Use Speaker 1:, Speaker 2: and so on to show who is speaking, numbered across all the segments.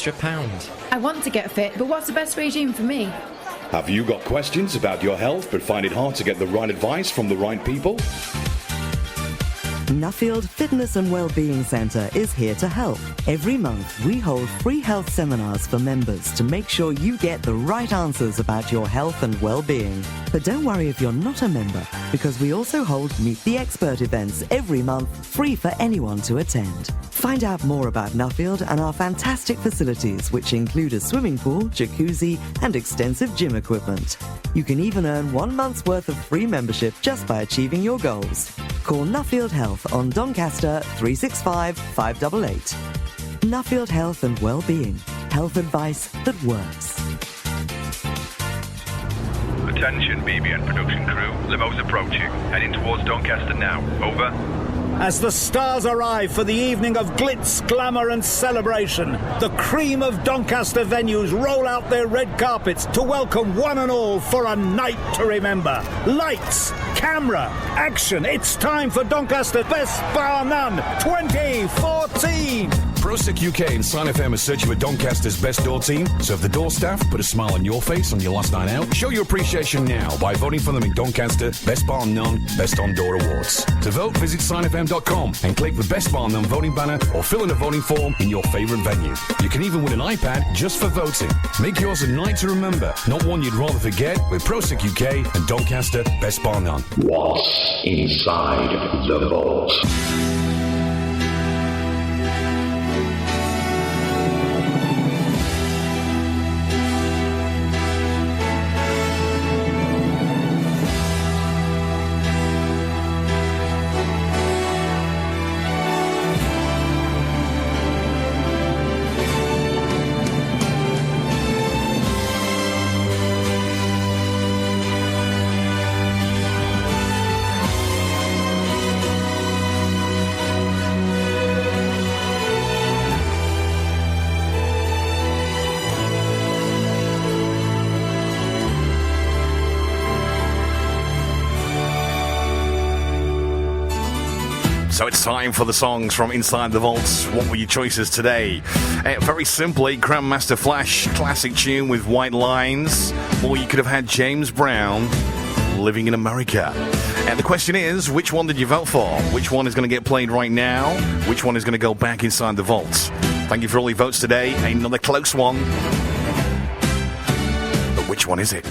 Speaker 1: extra £1.
Speaker 2: I want to get fit, but what's the best regime for me?
Speaker 3: Have you got questions about your health but find it hard to get the right advice from the right people?
Speaker 4: Nuffield Fitness and Wellbeing Centre is here to help. Every month, we hold free health seminars for members to make sure you get the right answers about your health and well-being. But don't worry if you're not a member, because we also hold Meet the Expert events every month, free for anyone to attend. Find out more about Nuffield and our fantastic facilities, which include a swimming pool, jacuzzi, and extensive gym equipment. You can even earn 1 month's worth of free membership just by achieving your goals. Call Nuffield Health on Doncaster 365 588. Nuffield Health and Wellbeing. Health advice that works.
Speaker 5: Attention BBN production crew, limo's approaching, heading towards Doncaster now, over.
Speaker 6: As the stars arrive for the evening of glitz, glamour and celebration, the cream of Doncaster venues roll out their red carpets to welcome one and all for a night to remember. Lights, camera, action, it's time for Doncaster Best Bar None 2014!
Speaker 7: ProSec UK and Sign FM are searching for Doncaster's best door team, so if the door staff put a smile on your face on your last night out, show your appreciation now by voting for them in Doncaster Best Bar None Best On Door Awards. To vote, visit signfm.com and click the Best Bar None voting banner or fill in a voting form in your favourite venue. You can even win an iPad just for voting. Make yours a night to remember, not one you'd rather forget, with ProSec UK and Doncaster Best Bar None.
Speaker 8: What's inside the vault?
Speaker 9: So it's time for the songs from Inside the Vaults. What were your choices today? Very simply, Grandmaster Flash, classic tune with white lines. Or you could have had James Brown, Living in America. And the question is, which one did you vote for? Which one is going to get played right now? Which one is going to go back inside the vaults? Thank you for all your votes today. Another close one. But which one is it?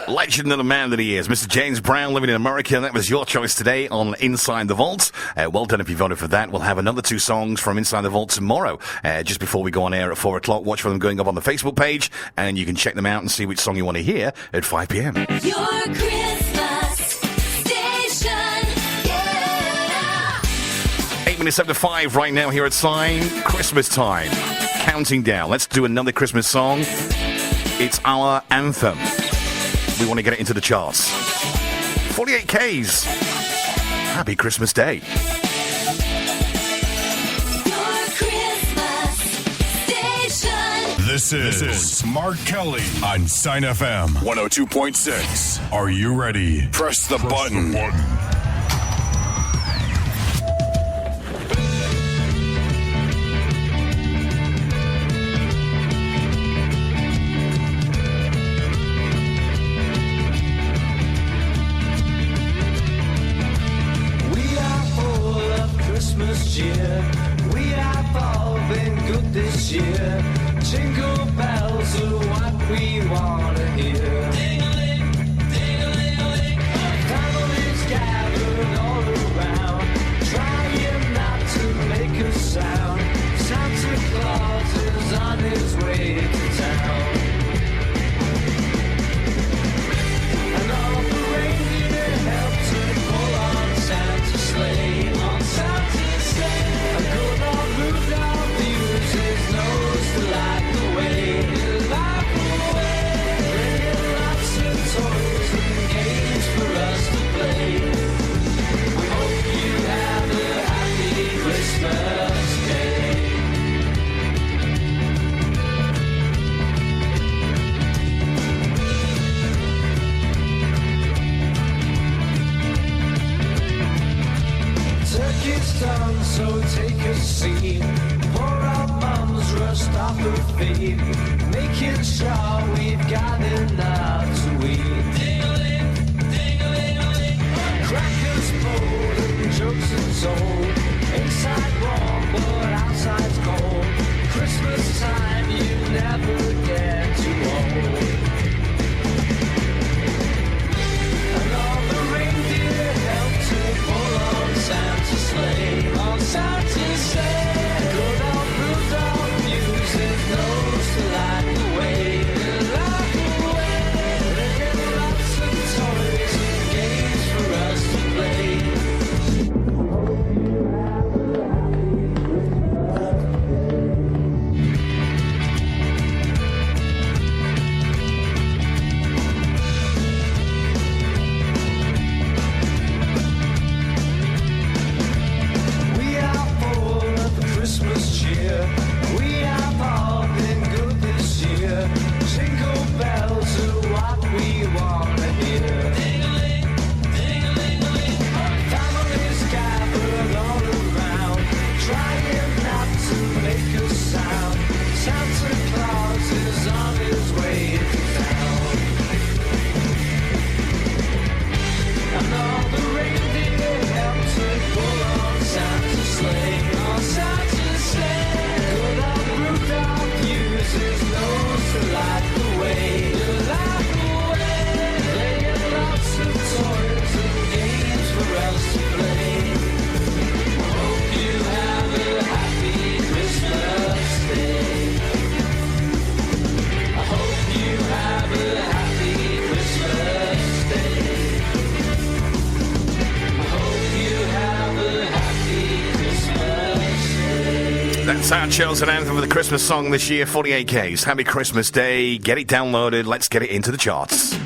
Speaker 9: Legend and the man that he is, Mr. James Brown, living in America. And that was your choice today on Inside the Vault. Well done if you voted for that. We'll have another 2 songs from Inside the Vault tomorrow, just before we go on air at 4 o'clock. Watch for them going up on the Facebook page, and you can check them out and see which song you want to hear at 5 p.m.
Speaker 1: Your Christmas station, yeah.
Speaker 9: 8 minutes after 5 right now here at Sign. Christmas time. Counting down. Let's do another Christmas song. It's our anthem. We want to get it into the charts. 48Ks. Happy Christmas Day.
Speaker 1: Your Christmas station.
Speaker 10: This is Mark Kelly on Sign FM 102.6. Are you ready? Press the button.
Speaker 11: We have all been good this year. Jingle bells are what we want to hear. Ding-a-ling, ding-a-ling-a-ling. Families gathered all around, trying not to make a sound. Santa Claus is on his way to town. And all the reindeer help to pull on Santa's sleigh. On Santa's sleigh. A good old Rudolph uses his nose to light the way. He'll light the way, bringing lots of toys and games for us to play. We hope you have a happy Christmas day. Turkey's done, so take a seat. Poor old mums rushed off her feet, making sure we've got enough to eat. Ding-a-ling, ding-a-ling-a-ling. Crackers pulled and jokes are told. Inside warm, but outside's cold. Christmas time, you never get too old. And all the reindeer help to pull on Santa's sleigh. On Santa's sleigh. Good old Rudolph uses his nose to light the way. Light the way.
Speaker 9: It's our chosen anthem for the Christmas song this year, 48Ks. Happy Christmas Day. Get it downloaded. Let's get it into the charts.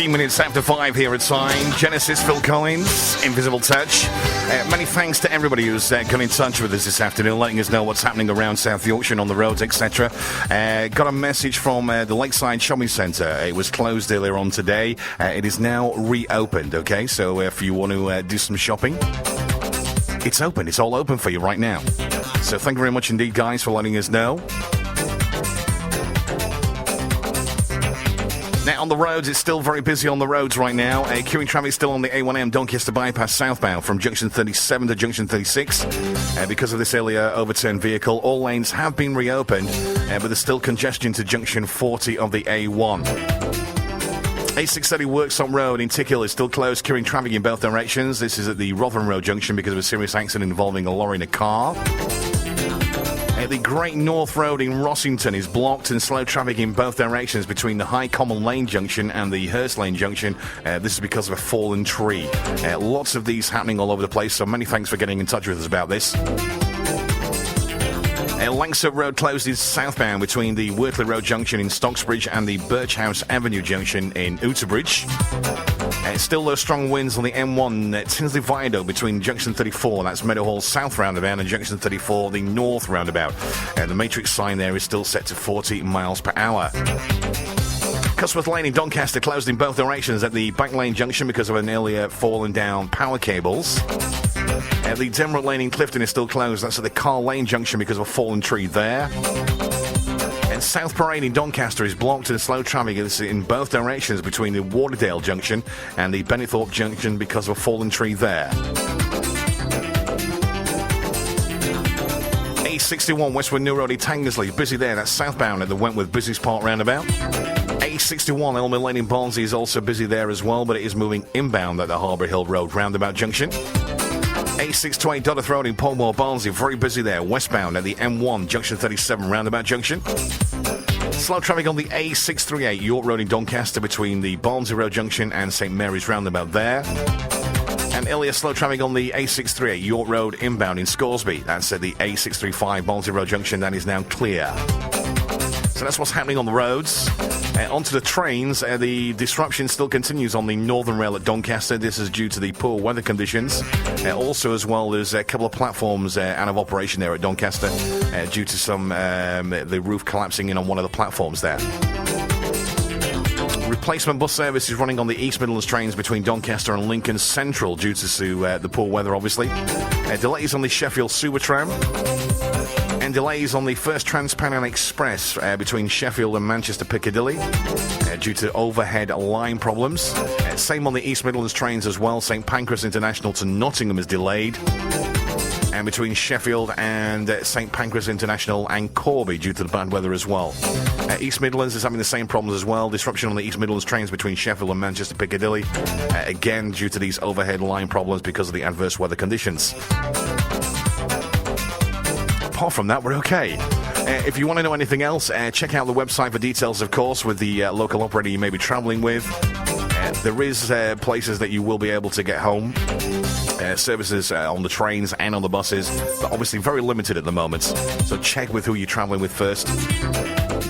Speaker 9: Minutes after 5 here at Sign. Genesis, Phil Collins, Invisible Touch. Many thanks to everybody who's got in touch with us this afternoon, letting us know what's happening around South Yorkshire on the roads, etc. Got a message from the Lakeside Shopping Centre. It was closed earlier on today. It is now reopened, okay? So if you want to do some shopping, it's open. It's all open for you right now. So thank you very much indeed, guys, for letting us know. Now, on the roads, it's still very busy on the roads right now. Queuing traffic still on the A1M Doncaster bypass southbound from junction 37 to junction 36. Because of this earlier overturned vehicle, all lanes have been reopened, but there's still congestion to junction 40 of the A1. A630 Worksop Road in Tickhill is still closed, queuing traffic in both directions. This is at the Rotherham Road junction because of a serious accident involving a lorry and a car. The Great North Road in Rossington is blocked and slow traffic in both directions between the High Common Lane junction and the Hurst Lane junction. This is because of a fallen tree. Lots of these happening all over the place, so many thanks for getting in touch with us about this. Langsett Road closes southbound between the Wortley Road junction in Stocksbridge and the Birchhouse Avenue junction in Uterbridge. Still those strong winds on the M1 at Tinsley Viaduct between junction 34, that's Meadowhall South roundabout, and junction 34, the North roundabout. The matrix sign there is still set to 40 miles per hour. Cusworth Lane in Doncaster closed in both directions at the Back Lane junction because of an earlier fallen down power cables. The Denbrook Lane in Clifton is still closed. That's at the Carl Lane junction because of a fallen tree there. And South Parade in Doncaster is blocked and slow traffic is in both directions between the Waterdale Junction and the Bennythorpe Junction because of a fallen tree there. A61 Westward New Road in Tankersley, busy there. That's southbound at the Wentworth Business Park roundabout. A61 Elmer Lane in Barnsley is also busy there as well, but it is moving inbound at the Harbour Hill Road roundabout junction. A628 Dudworth Road in Polmore, Barnsley, very busy there, westbound at the M1 Junction 37 roundabout junction. Slow traffic on the A638 York Road in Doncaster between the Barnsley Road Junction and St Mary's roundabout there. And earlier slow traffic on the A638 York Road inbound in Scoresby. That's at the A635 Barnsley Road Junction. That is now clear. So that's what's happening on the roads. Onto the trains, the disruption still continues on the Northern Rail at Doncaster. This is due to the poor weather conditions. Also, as well, there's a couple of platforms out of operation there at Doncaster due to some the roof collapsing in on one of the platforms there. Replacement bus service is running on the East Midlands trains between Doncaster and Lincoln Central due to the poor weather, obviously. Delays on the Sheffield Sewer Tram. And delays on the first Trans-Pennine Express between Sheffield and Manchester Piccadilly due to overhead line problems. Same on the East Midlands trains as well. St Pancras International to Nottingham is delayed. And between Sheffield and St Pancras International and Corby due to the bad weather as well. East Midlands is having the same problems as well. Disruption on the East Midlands trains between Sheffield and Manchester Piccadilly. Again, due to these overhead line problems because of the adverse weather conditions. Apart from that, we're okay. If you want to know anything else, check out the website for details, of course, with the local operator you may be travelling with. There is places that you will be able to get home. Services on the trains and on the buses, but obviously very limited at the moment. So check with who you're travelling with first.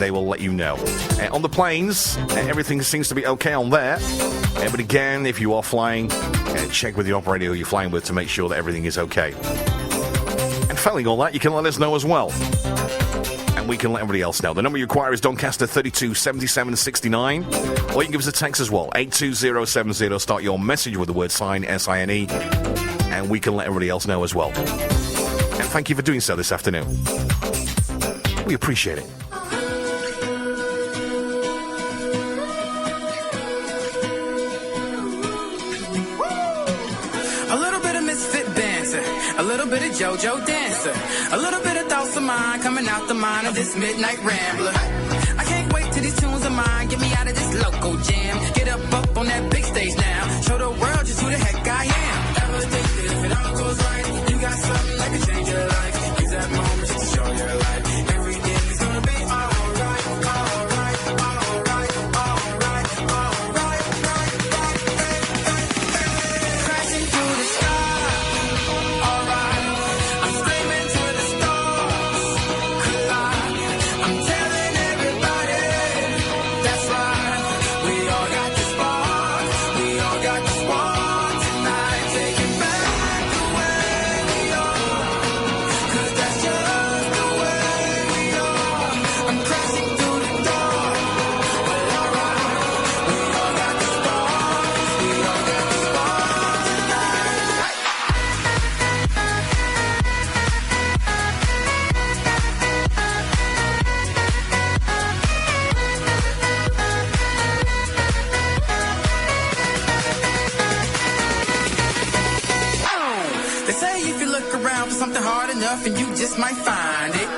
Speaker 9: They will let you know. On the planes, everything seems to be okay on there. But again, if you are flying, check with the operator who you're flying with to make sure that everything is okay. And failing all that, you can let us know as well. And we can let everybody else know. The number you require is Doncaster 32 77 69. Or you can give us a text as well, 82070. Start your message with the word sign, S-I-N-E. And we can let everybody else know as well. And thank you for doing so this afternoon. We appreciate it.
Speaker 11: A little bit of misfit banter, a little bit of JoJo dancer, a little bit of thoughts of mine coming out the mind of this midnight rambler. I can't wait till these tunes of mine get me out of this local jam. Get up on that big stage now, show the world just who the heck I am. Ever think that if it all goes right, you got something that can change your life? Use that moment just to show your life. Everything is gonna be alright, alright, alright, alright, alright, crashing through the sky. Alright, I'm screaming to the stars collide. I'm telling everybody that's right. We all got the spark. We all got the spark tonight. Take it back the way we are. 'Cause that's just the way we are. I'm crashing through the dark. Well, alright. We all got the spark. We all got the spark tonight. They say if you look around for something hard enough and you just might find it.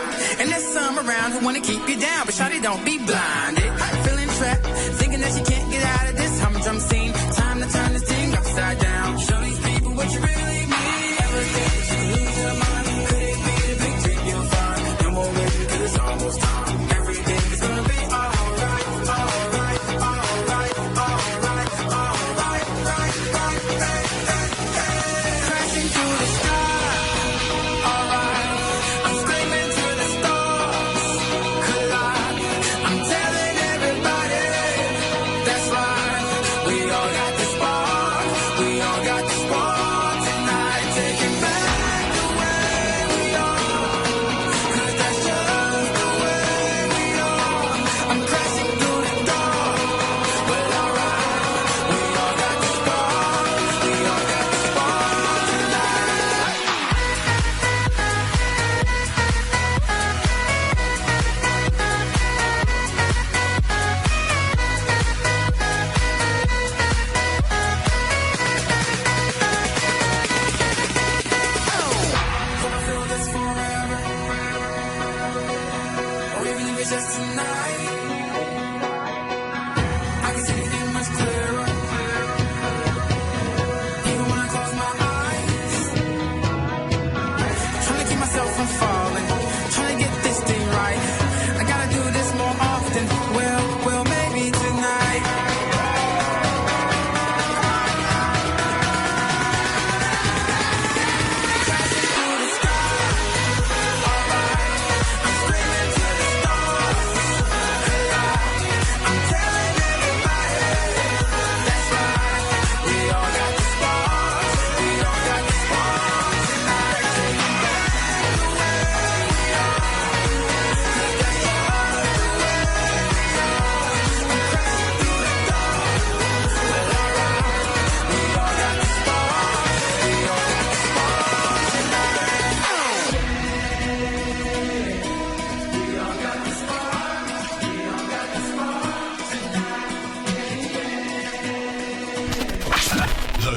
Speaker 11: And there's some around who wanna keep you down, but shawty, don't be blinded. Feeling trapped, thinking that you can't get out of this humdrum scene. Time to turn this thing upside down. Show these people what you really mean. Ever think that you lose your mind? Could it be the big dream you'll find? No more waiting 'cause it's almost time. Everything is gonna be alright, alright, alright, alright, alright, right, hey, hey, hey. Crashing through the sky. Alright, I'm screaming to the stars collide. I'm telling everybody that's right. We all got the spark. We all got the spark tonight. Take it back the way we are. 'Cause that's just the way we are. I'm crashing through the dark. Well, alright. We all got the spark. We all got the spark tonight.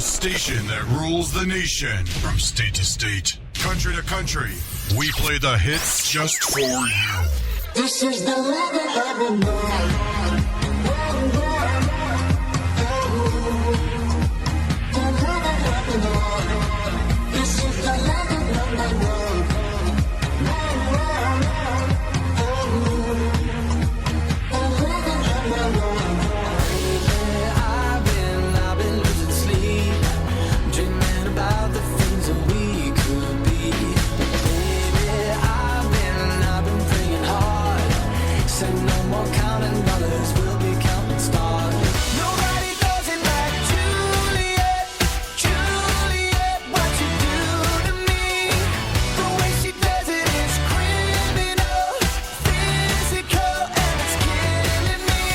Speaker 10: The station that rules the nation. From state to state, country to country, we play the hits just for you.
Speaker 1: This is the love of This is the love of
Speaker 11: I've been losing sleep, dreaming about the things that we could be. Baby, I've been praying hard. Said no more counting dollars, we'll be counting stars. Nobody does it like Juliet, Juliet. What you do to me? The way she does it is criminal, physical, and it's killing me.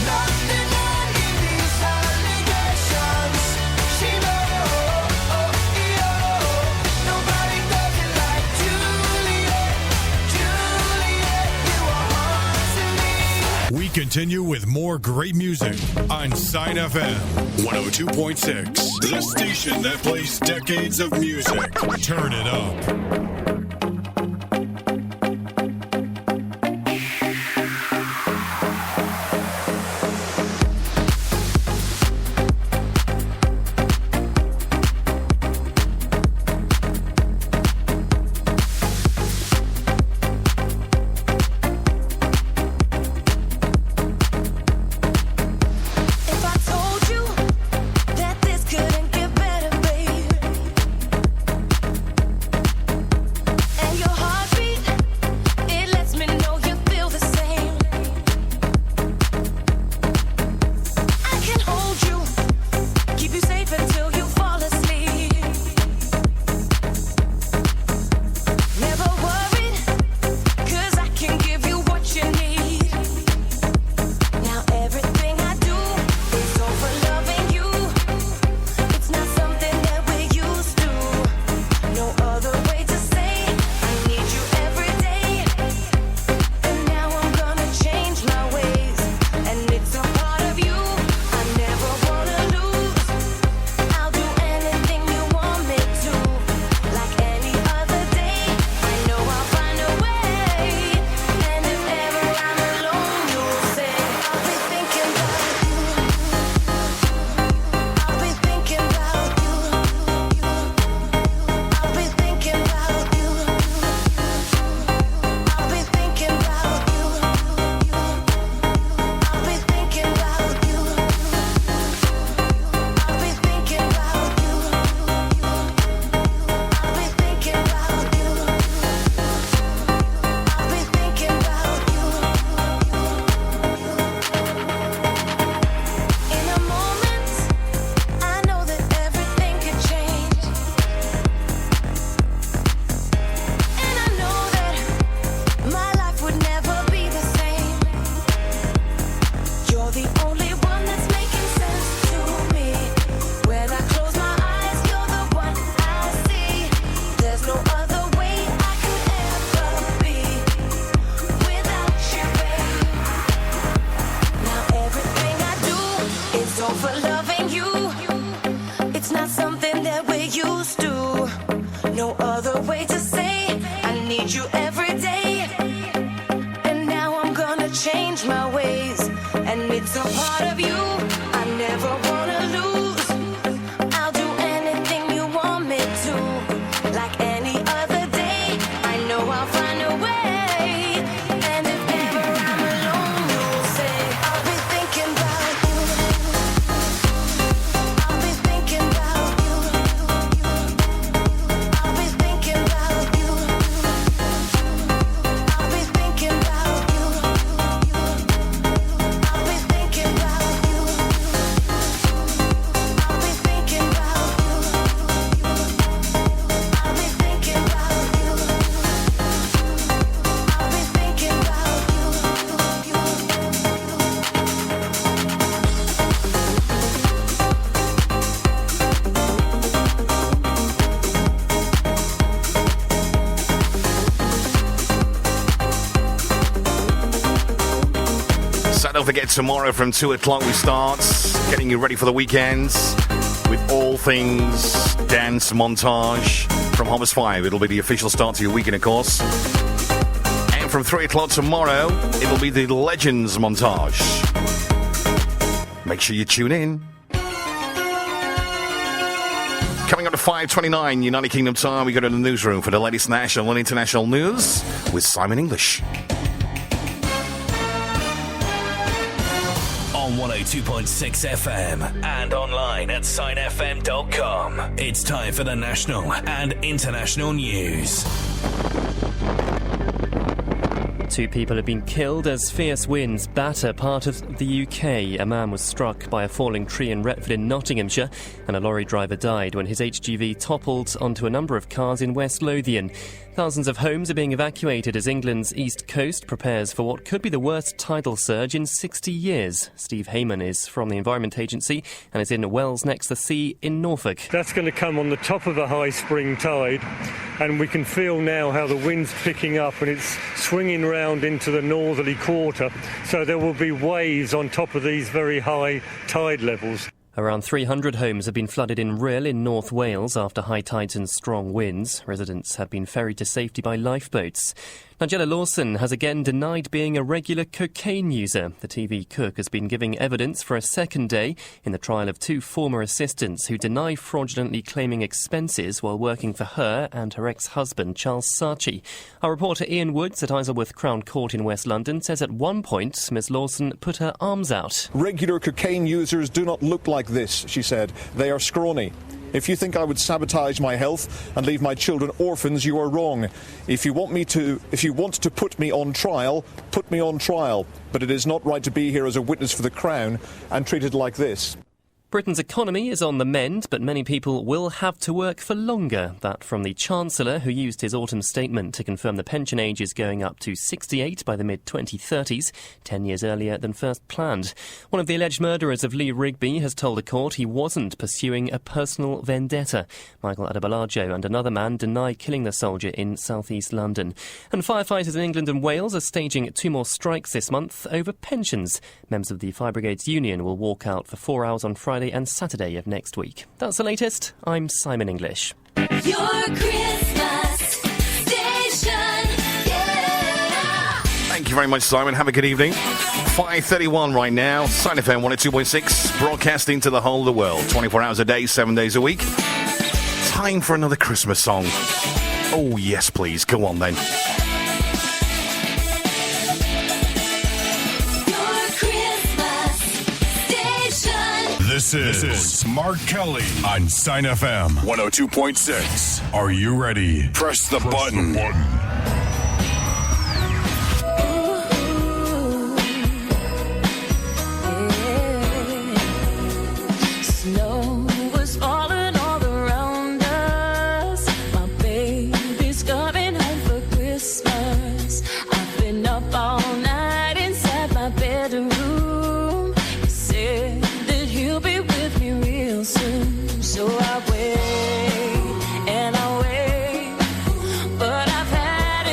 Speaker 11: Nothing wrong in these allegations. She knows. Nobody does it like Juliet, Juliet. You are haunting me.
Speaker 10: We continue with more great music on Sign FM 102.6. The station that plays decades of music. Turn it up.
Speaker 1: If I told you that this couldn't get better, babe, and your heartbeat, it lets me know you feel the same. I can hold you, keep you safe until you fall asleep. Never worried, 'cause I can give you what you need. Now everything I do is over loving you. It's not something that we're used to. No other way to say I need you every day. And now I'm gonna change my ways, and it's a part of you I never wanna lose. I'll do anything you want me to. Like any other day, I know I'll find a way. And if ever I'm alone, you'll say I'll be thinking about you. I'll be thinking about you. I'll be thinking about you. I'll be thinking about you. I'll be thinking about you. I'll be thinking about you. I'll be thinking about you. I'll be thinking about you. In a moment, I know that everything could change. And I know that my life would never be the same. You're the only one that's making sense to me. When I close my eyes, you're the one I see. There's no other way I could ever be without you, babe. Now everything I do is over loving you. It's not something that we're used to. No other way to say I need you every day. And now I'm gonna change my ways, and it's a part of you I never wanna lose. I'll do anything you want me to. Like any other day, I know I'll find a way. And if ever I'm alone, you'll say I'll be thinking about you. I'll be thinking about you. I'll be thinking about you. I'll be thinking about you. I'll be thinking about you. I'll be thinking about you. I'll be thinking about you. I'll be thinking about
Speaker 9: So don't forget, tomorrow from 2 o'clock we start, getting you ready for the weekends. with all things dance montage from Homer's 5. It'll be the official start to your weekend, of course. And from 3 o'clock tomorrow, it'll be the Legends montage. Make sure you tune in. Coming up to 5:29 United Kingdom time, we go to the newsroom for the latest national and international news with Simon English.
Speaker 12: On 102.6 FM and online at signfm.com. It's time for the national and international news.
Speaker 13: 2 people have been killed as fierce winds batter part of the UK. A man was struck by a falling tree in Retford in Nottinghamshire, and a lorry driver died when his HGV toppled onto a number of cars in West Lothian. Thousands of homes are being evacuated as England's east coast prepares for what could be the worst tidal surge in 60 years. Steve Heyman is from the Environment Agency and is in Wells Next the Sea in Norfolk.
Speaker 14: That's going to come on the top of a high spring tide, and we can feel now how the wind's picking up and it's swinging round into the northerly quarter, so there will be waves on top of these very high tide levels.
Speaker 13: Around 300 homes have been flooded in Rhyl in North Wales after high tides and strong winds. Residents have been ferried to safety by lifeboats. Nigella Lawson has again denied being a regular cocaine user. The TV cook has been giving evidence for a second day in the trial of 2 former assistants who deny fraudulently claiming expenses while working for her and her ex-husband, Charles Saatchi. Our reporter Ian Woods at Isleworth Crown Court in West London says at one point Ms Lawson put her arms out.
Speaker 15: Regular cocaine users do not look like this, she said. They are scrawny. If you think I would sabotage my health and leave my children orphans, you are wrong. If you want to put me on trial, put me on trial. But it is not right to be here as a witness for the Crown and treated like this.
Speaker 13: Britain's economy is on the mend, but many people will have to work for longer. That from the Chancellor, who used his autumn statement to confirm the pension age is going up to 68 by the mid-2030s, 10 years earlier than first planned. One of the alleged murderers of Lee Rigby has told a court he wasn't pursuing a personal vendetta. Michael Adebalajo and another man deny killing the soldier in south-east London. And firefighters in England and Wales are staging 2 more strikes this month over pensions. Members of the Fire Brigades Union will walk out for 4 hours on Friday and Saturday of next week. That's the latest. I'm Simon English.
Speaker 1: Your Christmas station, yeah.
Speaker 9: Thank you very much, Simon. Have a good evening. 5:31 right now. Sign FM 102.6, broadcasting to the whole of the world. 24 hours a day, 7 days a week. Time for another Christmas song. Oh, yes, please. Go on, then.
Speaker 10: This is Mark Kelly on Sign FM 102.6. Are you ready? Press the button.
Speaker 1: Snow was falling all around us. My baby's coming home for Christmas. I've been up all night inside my bedroom. He said that he'll be with me real soon. So I wait and I wait, but I've had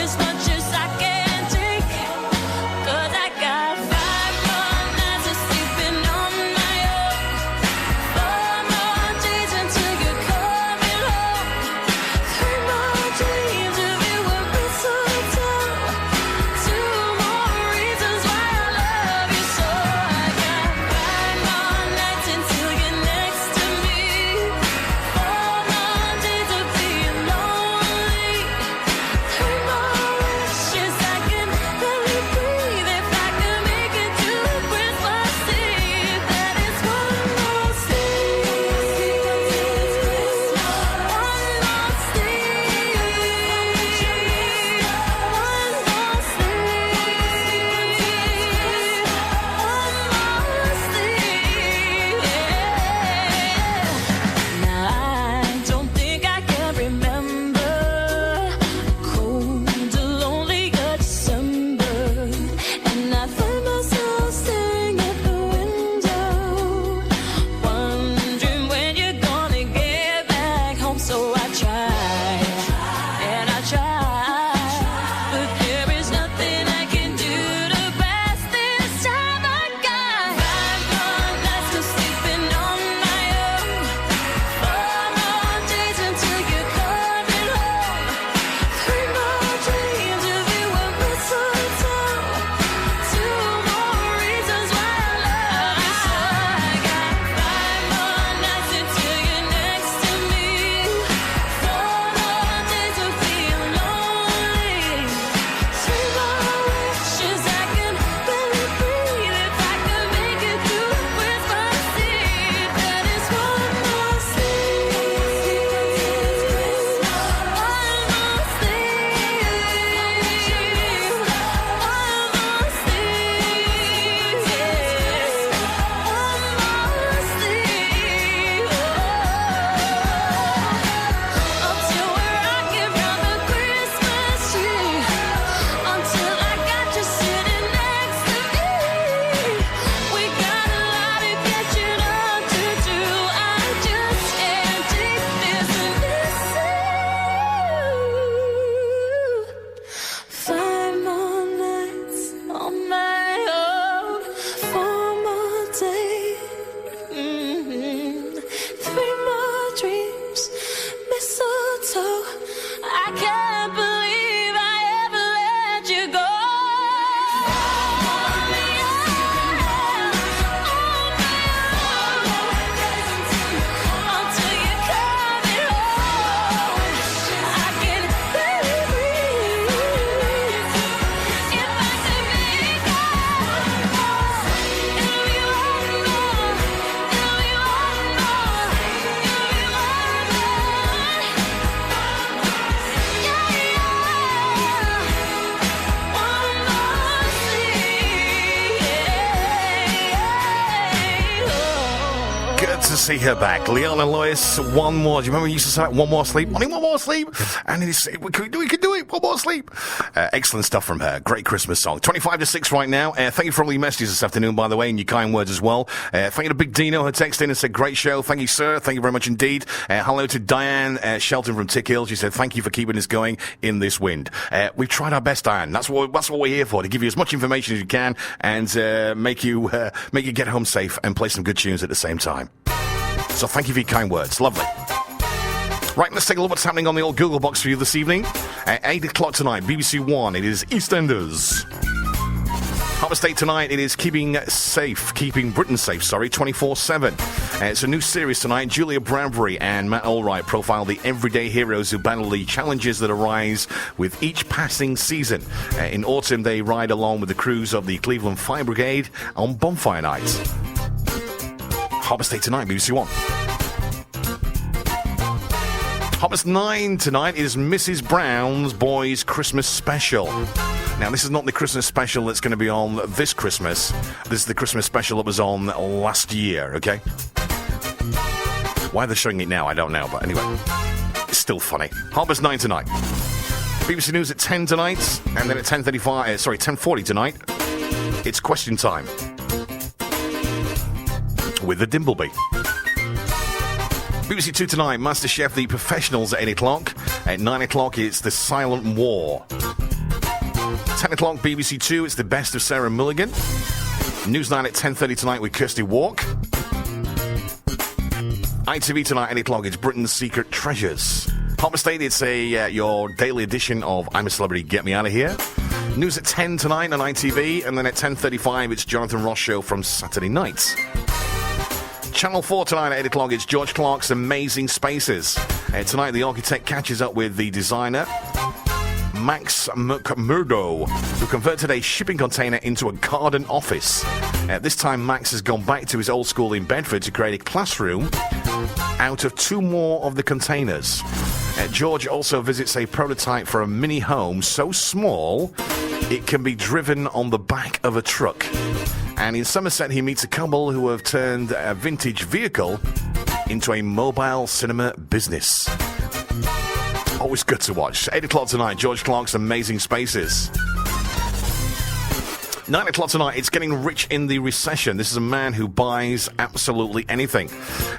Speaker 1: can't believe I ever let you go. Until you come home, I can barely breathe. If I say make up, it'll be one more, it'll be one more, it'll be one more. Yeah, one more sleep.
Speaker 9: Good to see her back. Leon and Lois, one more. Do you remember we used to say one more sleep? Only one more sleep. And we could do it. One more sleep. Excellent stuff from her. Great Christmas song. 25 to 6 right now. Thank you for all your messages this afternoon, by the way, and your kind words as well. Thank you to Big Dino who texted in and said, great show. Thank you, sir. Thank you very much indeed. Hello to Diane Shelton from Tick Hill. She said, thank you for keeping us going in this wind. We've tried our best, Diane. That's what we're here for, to give you as much information as you can and make you get home safe and play some good tunes at the same time. So thank you for your kind words. Lovely. Right, let's take a look what's happening on the old Google box for you this evening. At 8 o'clock tonight, BBC One, it is EastEnders. Harbour State tonight, it is Keeping Britain Safe, 24/7. It's a new series tonight. Julia Bradbury and Matt Allwright profile the everyday heroes who battle the challenges that arise with each passing season. In autumn, they ride along with the crews of the Cleveland Fire Brigade on bonfire nights. Harbour State tonight, BBC One. 9 tonight is Mrs. Brown's Boys Christmas Special. Now, this is not the Christmas special that's going to be on this Christmas. This is the Christmas special that was on last year, okay? Why they're showing it now, I don't know, but anyway. It's still funny. Harbour's 9 tonight. BBC News at 10 tonight, and then at 10:40 tonight, it's Question Time with the Dimbleby. BBC 2 tonight, MasterChef The Professionals at 8 o'clock. At 9 o'clock, it's The Silent War. 10 o'clock, BBC 2, it's The Best of Sarah Mulligan. Newsnight at 10:30 tonight with Kirsty Walk. ITV tonight, 8 o'clock, it's Britain's Secret Treasures. Harbour State, it's your daily edition of I'm a Celebrity, Get Me Out of Here. News at 10 tonight on ITV, and then at 10:35, it's Jonathan Ross Show from Saturday nights. Channel 4 tonight at 8 o'clock, it's George Clark's Amazing Spaces. Tonight, the architect catches up with the designer, Max McMurdo, who converted a shipping container into a garden office. This time, Max has gone back to his old school in Bedford to create a classroom out of 2 more of the containers. George also visits a prototype for a mini home so small it can be driven on the back of a truck. And in Somerset, he meets a couple who have turned a vintage vehicle into a mobile cinema business. Always good to watch. 8 o'clock tonight, George Clark's Amazing Spaces. 9 o'clock tonight, it's Getting Rich in the Recession. This is a man who buys absolutely anything.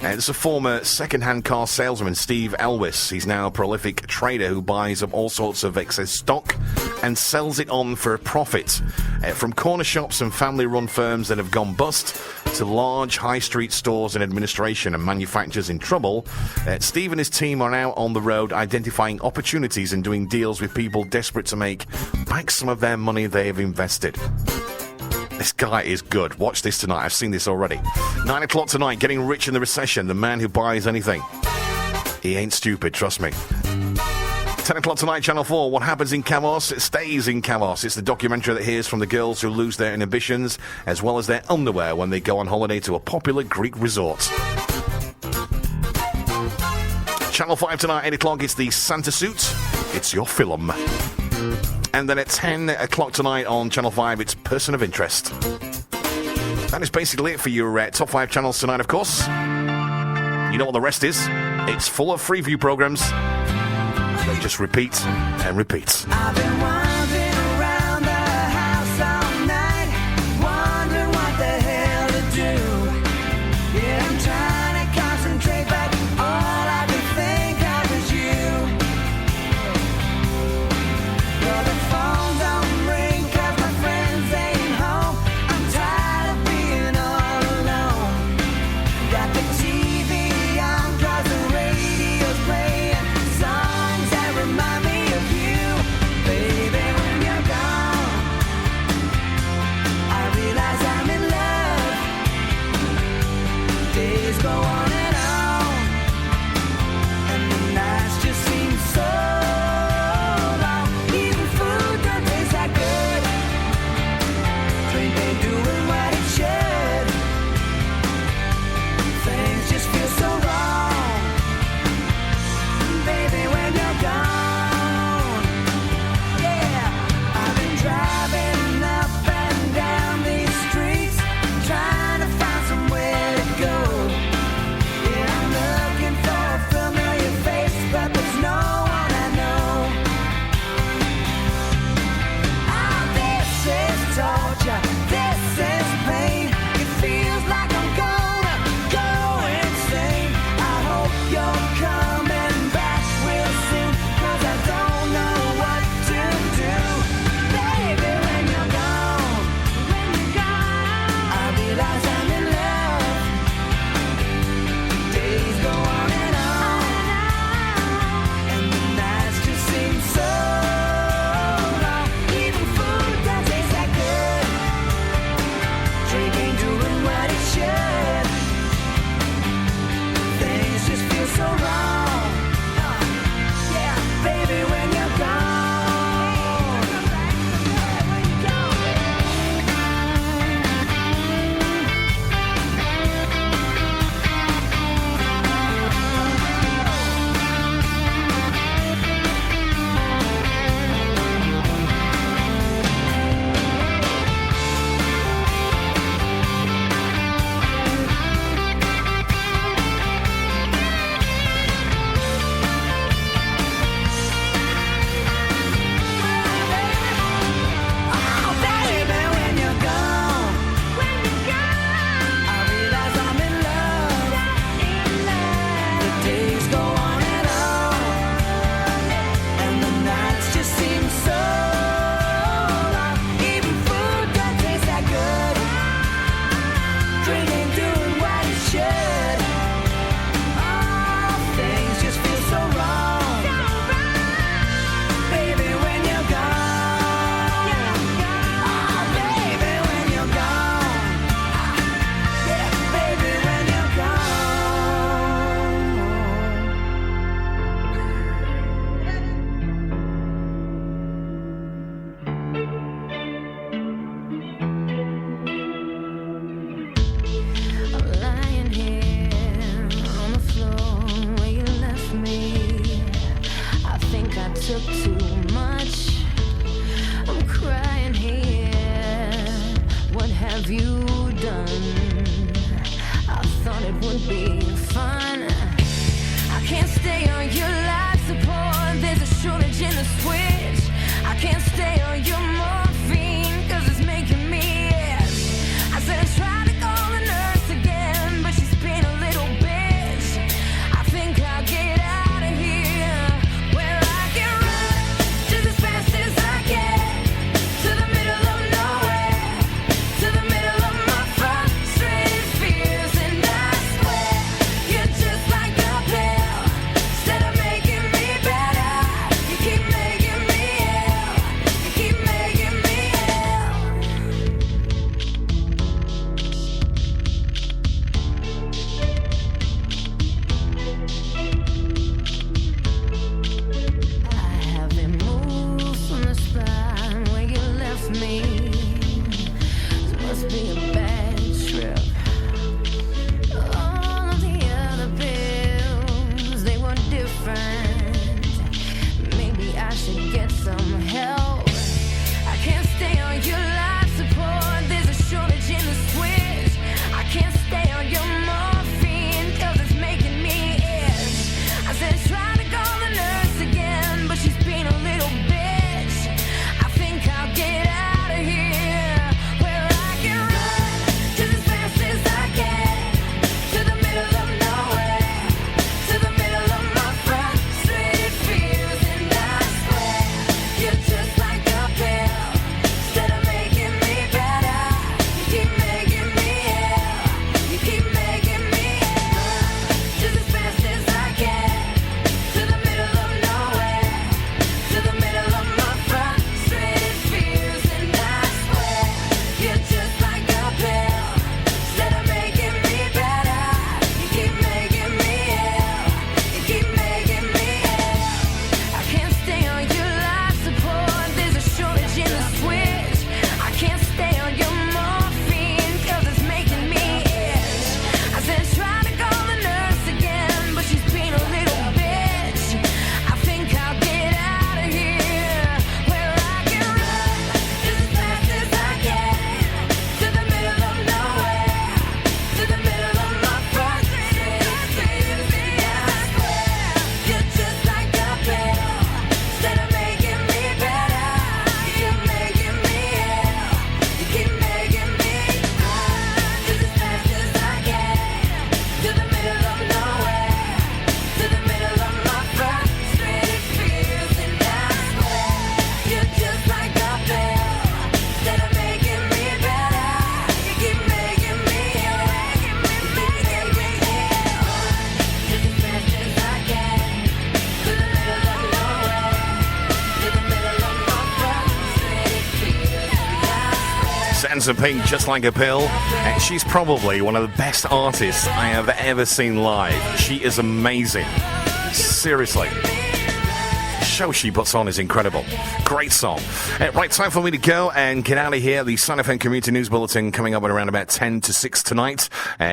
Speaker 9: This is a former second-hand car salesman, Steve Elwis. He's now a prolific trader who buys up all sorts of excess stock and sells it on for a profit. From corner shops and family-run firms that have gone bust to large high street stores and administration and manufacturers in trouble, Steve and his team are out on the road identifying opportunities and doing deals with people desperate to make back some of their money they have invested. This guy is good. Watch this tonight. I've seen this already. 9 o'clock tonight, Getting Rich in the Recession. The man who buys anything. He ain't stupid, trust me. 10 o'clock tonight, Channel 4. What happens in Kamos? It stays in Kamos. It's the documentary that hears from the girls who lose their inhibitions, as well as their underwear when they go on holiday to a popular Greek resort. Channel 5 tonight, 8 o'clock. It's the Santa Suit. It's your film. And then at 10 o'clock tonight on Channel 5, it's Person of Interest. That is basically it for your top 5 channels tonight, of course. You know what the rest is. It's full of free view programs. They just repeat and repeat.
Speaker 11: I've been wandering around the house all night, wondering what the hell to do. Yeah, I'm trying to concentrate, but all I can think of is you. Well, the phone don't ring 'cause my friends ain't home. I'm tired of being all alone. Got the TV on 'cause the radio's playing songs that remind me
Speaker 1: stay on your life support. There's a shortage in the switch. I can't stay on your morphine, cause it's making me itch. I said I tried to call the nurse again, but she's being a little bitch. I think I'll get out of here, where I can run just as fast as I can, to the middle of nowhere, to the middle of my frustrated fears. And I swear, you're just like a pill. Instead of making me better, you keep making me ill. You keep making me I haven't moved from the spot where you left me. This must be a bad trip. All of the other pills, they were different. Maybe I should get some help. I can't stay on your life support. There's a shortage in the switch. I can't stay on your morphine, cause it's making me itch. I said try to call the nurse again, but she's being a little bitch. I think I'll get out of here, where I can run just as fast as I can, to the middle of nowhere, to the middle of my frustrated fears. And I swear, you're just like a pill. Instead of making me better, you keep making me ill. You keep making me ill. Just as fast as I can, to the middle of nowhere, to the middle of my frustrated fears. And I swear, you're just like a pill. Instead of making me better, you keep making me ill. You keep making me ill. I can't stay on your life support. There's a shortage in the switch. I can't stay on your morphine, cause it's making me itch. I said try to call the nurse again, but she's being a little bitch. I think I'll get out of here, where I can run just as fast as I can, to the middle of nowhere, to the middle of my frustrated fears. And I swear, you're just like a pill. Instead of making me better, you keep making me ill. You keep making me run just as fast as I can, to the middle of nowhere, to the middle of my frustrated fears. And I swear, you're just like a pill. Instead of making me better, you keep making me ill. You keep making me ill. Just as fast as I can, to the middle of nowhere, to the middle of my frustrated fears. And I swear.
Speaker 9: Sansa Pink, just like a pill. And she's probably one of the best artists I have ever seen live. She is amazing. Seriously. The show she puts on is incredible. Great song. Right, time for me to go and get out of here. The Sun FM Community News Bulletin coming up at around about 10 to 6 tonight.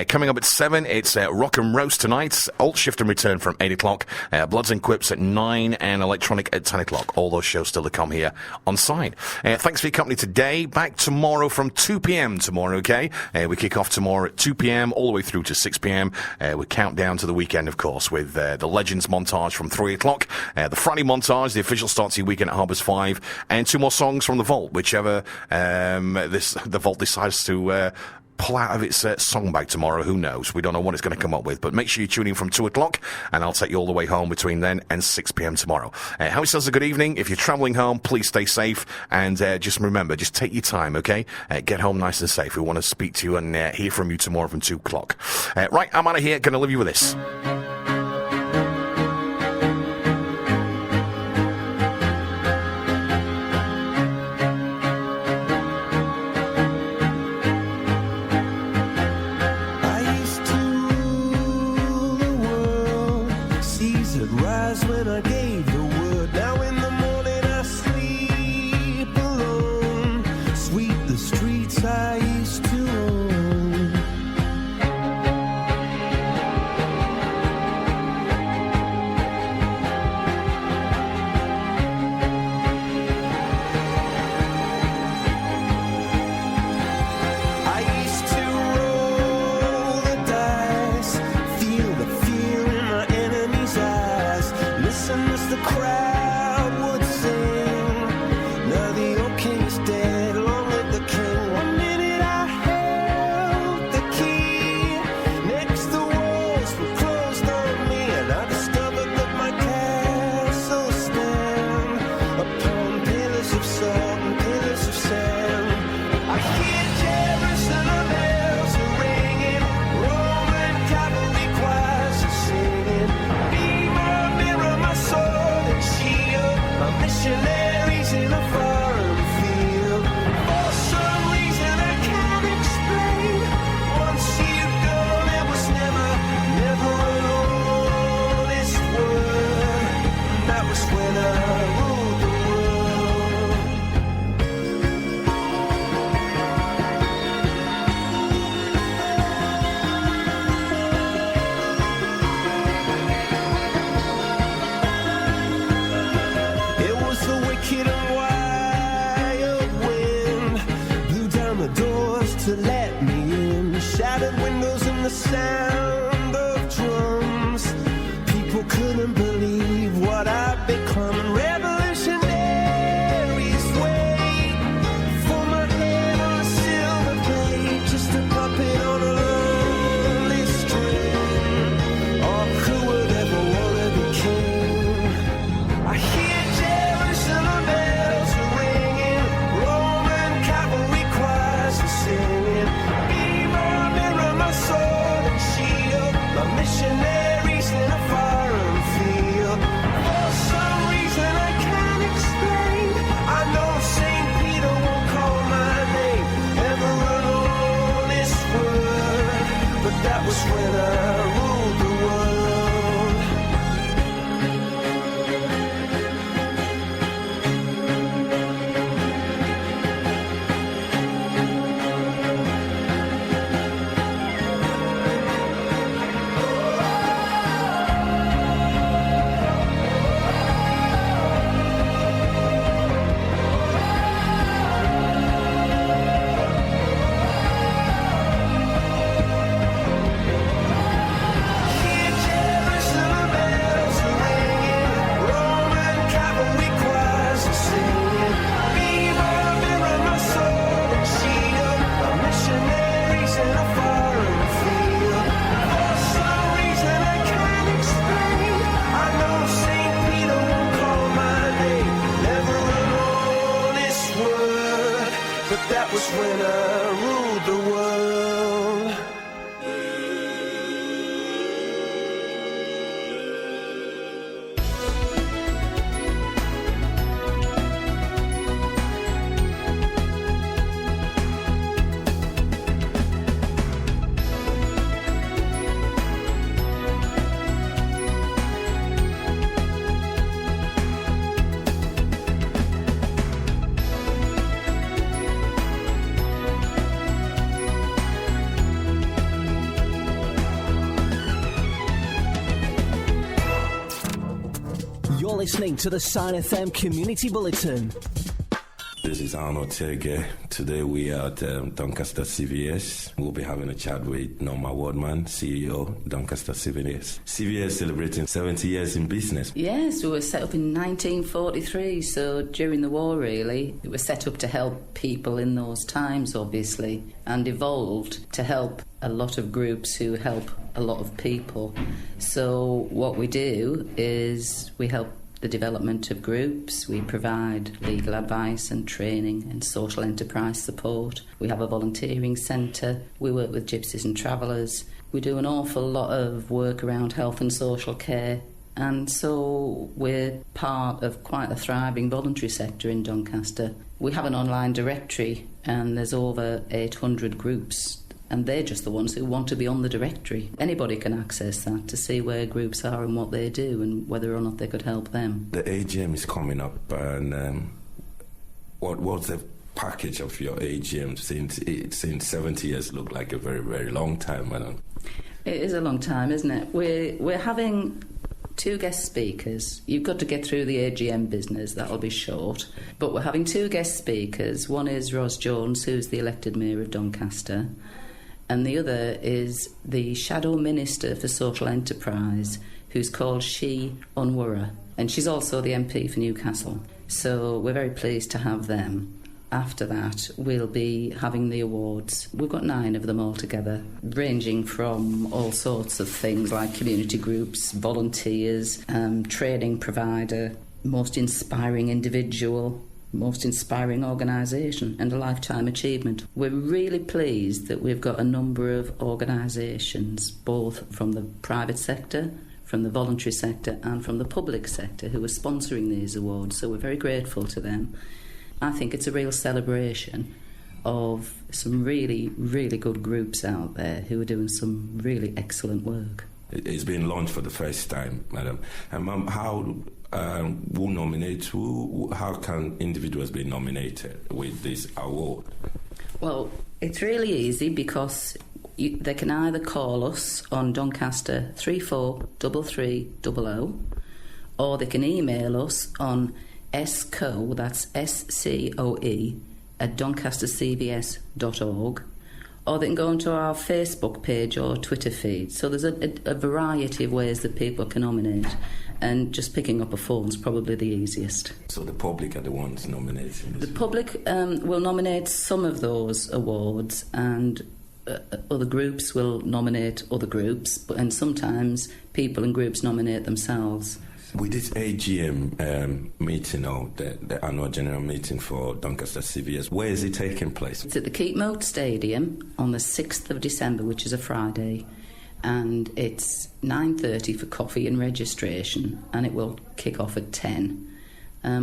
Speaker 9: Coming up at 7, it's Rock and Roast tonight. Alt Shift and Return from 8 o'clock. Bloods and Quips at 9 and Electronic at 10 o'clock. All those shows still to come here on Side. Thanks for your company today. Back tomorrow from 2 p.m. tomorrow, okay? We kick off tomorrow at 2 p.m. all the way through to 6 p.m. We count down to the weekend, of course, with the Legends montage from 3 o'clock. The Friday montage, the official Startsy Weekend at Harbour's 5, and 2 more songs from the Vault, whichever the Vault decides to pull out of its song bag tomorrow. Who knows? We don't know what it's going to come up with, but make sure you tune in from 2 o'clock, and I'll take you all the way home between then and 6 p.m. tomorrow. Have yourselves a good evening. If you're travelling home, please stay safe, and just remember, just take your time, okay? Get home nice and safe. We want to speak to you and hear from you tomorrow from 2 o'clock. Right, I'm out of here. Going to leave you with this.
Speaker 11: When I gave the word, now in the morning I sleep alone. Sweep the streets I used to own. I used to roll the dice, feel the fear in my enemy's eyes. the crowd would sing. Now the old king is dead, long live the king. One minute I held the key, next the walls were closed on me, and I discovered that my castle stand upon pillars of salt and pillars of sand. I hear Jerusalem bells are ringing, Roman cavalry choirs are singing. Be my mirror, my sword and shield, my missionaries in a foreign field. For some reason I can't explain, once you've gone there was never an honest word. That was when I ruled the world. It was the wicked and wild wind, blew down the doors to let me in, shattered windows and the sound of drums. People couldn't believe what I'd become. Revolutionaries wait for my head on a silver plate, just a puppet on a lonely string. Oh, who would ever want to be king? I hear Jerusalem bells are ringing, Roman cavalry choirs are singing. Be my mirror, my sword and shield, my missionaries in a foreign field. For some reason I can't explain, I know St. Peter won't call my name, never an honest word, but that was when I ruled the world. Hear Jerusalem bells are ringing, Roman cavalry choirs are singing. Be my mirror, my sword and shield, my missionaries in a foreign field. For some reason I can't explain, I know St. Peter won't call my name, never an honest word, but that was when I ruled the world.
Speaker 16: You're listening to the Sign FM Community Bulletin.
Speaker 17: This is Arnold Terge. Today we are at Doncaster CVS. We'll be having a chat with Norma Wardman, CEO, Doncaster CVS. CVS celebrating 70 years in business.
Speaker 18: Yes, we were set up in 1943, so during the war really. It was set up to help people in those times, obviously, and evolved to help a lot of groups who help a lot of people. So what we do is we help the development of groups, we provide legal advice and training and social enterprise support. We have a volunteering centre, we work with gypsies and travellers. We do an awful lot of work around health and social care, and so we're part of quite a thriving voluntary sector in Doncaster. We have an online directory and there's over 800 groups, and they're just the ones who want to be on the directory. Anybody can access that to see where groups are and what they do and whether or not they could help them.
Speaker 17: The AGM is coming up, and what's the package of your AGM since 70 years look like a very, very long time, madam?
Speaker 18: It is a long time, isn't it? We're having 2 guest speakers. You've got to get through the AGM business, that'll be short. But we're having 2 guest speakers. One is Ros Jones, who's the elected Mayor of and the other is the Shadow Minister for Social Enterprise, who's called She Unwurra, and she's also the MP for Newcastle. So we're very pleased to have them. After that, we'll be having the awards. We've got 9 of them altogether, ranging from all sorts of things like community groups, volunteers, training provider, most inspiring individual, most inspiring organisation, and a lifetime achievement. We're really pleased that we've got a number of organisations, both from the private sector, from the voluntary sector and from the public sector, who are sponsoring these awards, so we're very grateful to them. I think it's a real celebration of some really, really good groups out there who are doing some really excellent work.
Speaker 17: It's been launched for the first time, madam. And ma'am, how who nominates who? How can individuals be nominated with this award?
Speaker 18: Well, it's really easy because they can either call us on Doncaster 343300, or they can email us on SCOE, that's SCOE, at doncastercvs.org, or they can go onto our Facebook page or Twitter feed. So there's a variety of ways that people can nominate, and just picking up a phone is probably the easiest.
Speaker 17: So the public are the ones nominating this?
Speaker 18: The public will nominate some of those awards, and other groups will nominate other groups, and sometimes people and groups nominate themselves.
Speaker 17: With this AGM meeting, or the annual general meeting for Doncaster CVS, where is it taking place?
Speaker 18: It's at the Keepmoat Stadium on the 6th of December, which is a Friday, and it's 9:30 for coffee and registration, and it will kick off at 10.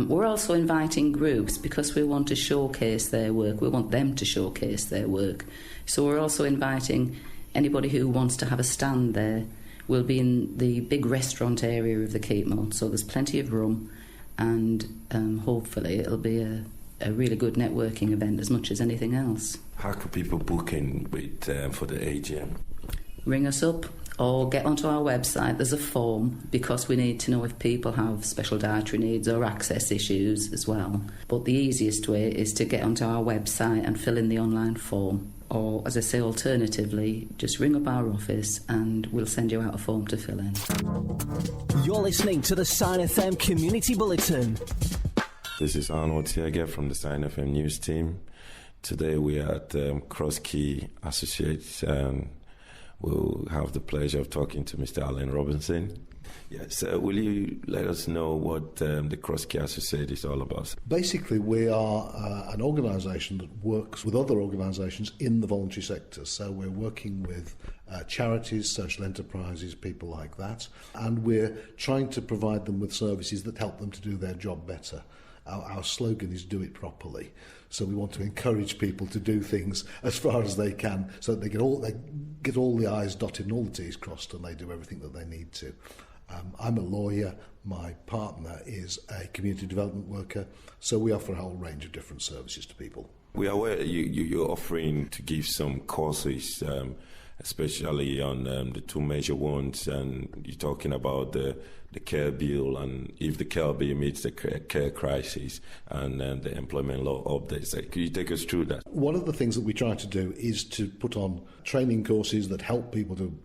Speaker 18: We're also inviting groups because we want to showcase their work. We want them to showcase their work. So we're also inviting anybody who wants to have a stand there. We'll be in the big restaurant area of the Keepmoat, so there's plenty of room, and hopefully it'll be a really good networking event as much as anything else.
Speaker 17: How can people book in for the AGM?
Speaker 18: Ring us up or get onto our website. There's a form because we need to know if people have special dietary needs or access issues as well. But the easiest way is to get onto our website and fill in the online form. Or, as I say, alternatively, just ring up our office and we'll send you out a form to fill in.
Speaker 16: You're listening to the Sign FM Community Bulletin.
Speaker 17: This is Arnold Tiaga from the Sign FM News team. Today we are at Cross Key Associates, and we'll have the pleasure of talking to Mr. Alan Robinson. Yes, will you let us know what the Cross Key Associate is all about?
Speaker 19: Basically, we are an organisation that works with other organisations in the voluntary sector. So we're working with charities, social enterprises, people like that, and we're trying to provide them with services that help them to do their job better. Our slogan is "Do it properly." So we want to encourage people to do things as far as they can, so that they get all the I's dotted and all the T's crossed, and they do everything that they need to. I'm a lawyer, my partner is a community development worker, so we offer a whole range of different services to people.
Speaker 17: We are aware you're offering to give some courses, especially on the two major ones, and you're talking about the care bill, and if the care bill meets the care crisis, and the employment law updates. Could you take us through that?
Speaker 19: One of the things that we try to do is to put on training courses that help people to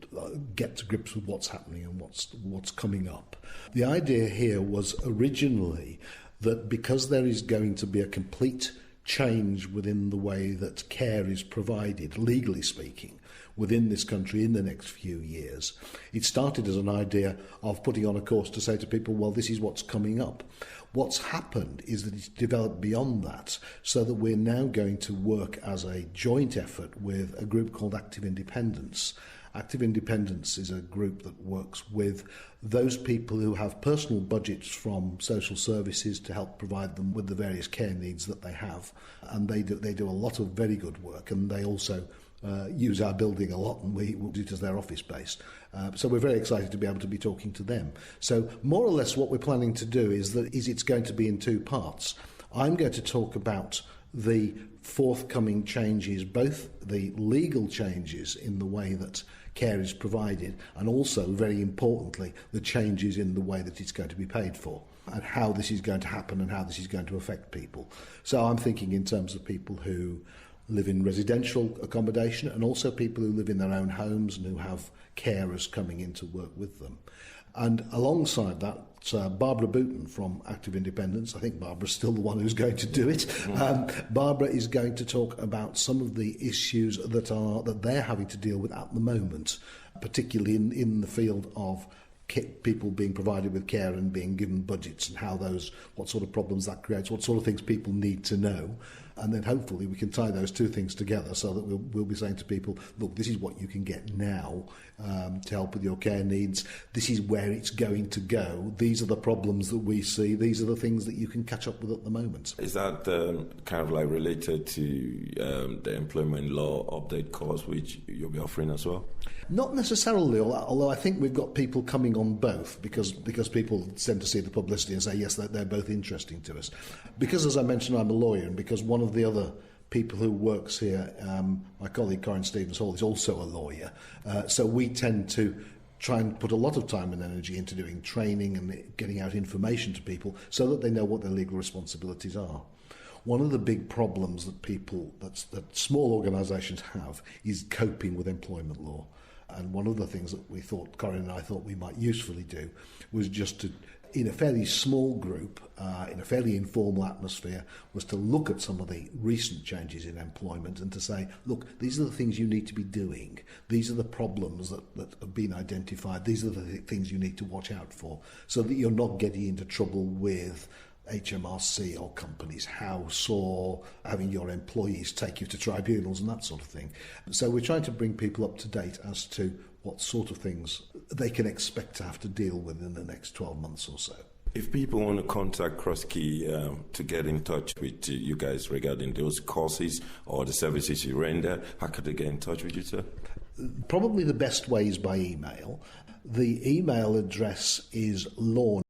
Speaker 19: get to grips with what's happening and what's coming up. The idea here was originally that because there is going to be a complete change within the way that care is provided, legally speaking, within this country in the next few years. It started as an idea of putting on a course to say to people, well, this is what's coming up. What's happened is that it's developed beyond that, so that we're now going to work as a joint effort with a group called Active Independence. Active Independence is a group that works with those people who have personal budgets from social services to help provide them with the various care needs that they have. And they do a lot of very good work, and they also use our building a lot, and we use it as their office base. So we're very excited to be able to be talking to them. So more or less what we're planning to do is it's going to be in two parts. I'm going to talk about the forthcoming changes, both the legal changes in the way that care is provided, and also, very importantly, the changes in the way that it's going to be paid for, and how this is going to happen and how this is going to affect people. So I'm thinking in terms of people who live in residential accommodation, and also people who live in their own homes and who have carers coming in to work with them. And alongside that, Barbara Booton from Active Independence, I think Barbara's still the one who's going to do it. Barbara is going to talk about some of the issues that they're having to deal with at the moment, particularly in the field of people being provided with care and being given budgets, and what sort of problems that creates, what sort of things people need to know. And then hopefully we can tie those two things together so that we'll be saying to people, look, this is what you can get now to help with your care needs. This is where it's going to go. These are the problems that we see. These are the things that you can catch up with at the moment.
Speaker 17: Is that kind of like related to the employment law update course, which you'll be offering as well?
Speaker 19: Not necessarily, although I think we've got people coming on both because people tend to see the publicity and say, yes, they're both interesting to us. Because, as I mentioned, I'm a lawyer, and because one of the other people who works here, my colleague Corinne Stevens-Hall, is also a lawyer, so we tend to try and put a lot of time and energy into doing training and getting out information to people so that they know what their legal responsibilities are. One of the big problems that small organisations have is coping with employment law. And one of the things that Corinne and I thought we might usefully do was just to, in a fairly small group, in a fairly informal atmosphere, was to look at some of the recent changes in employment and to say, look, these are the things you need to be doing. These are the problems that have been identified. These are the things you need to watch out for so that you're not getting into trouble with HMRC or Companies House or having your employees take you to tribunals and that sort of thing. So we're trying to bring people up to date as to what sort of things they can expect to have to deal with in the next 12 months or so.
Speaker 17: If people want to contact Crosskey to get in touch with you guys regarding those courses or the services you render, how could they get in touch with you, sir?
Speaker 19: Probably the best way is by email. The email address is launch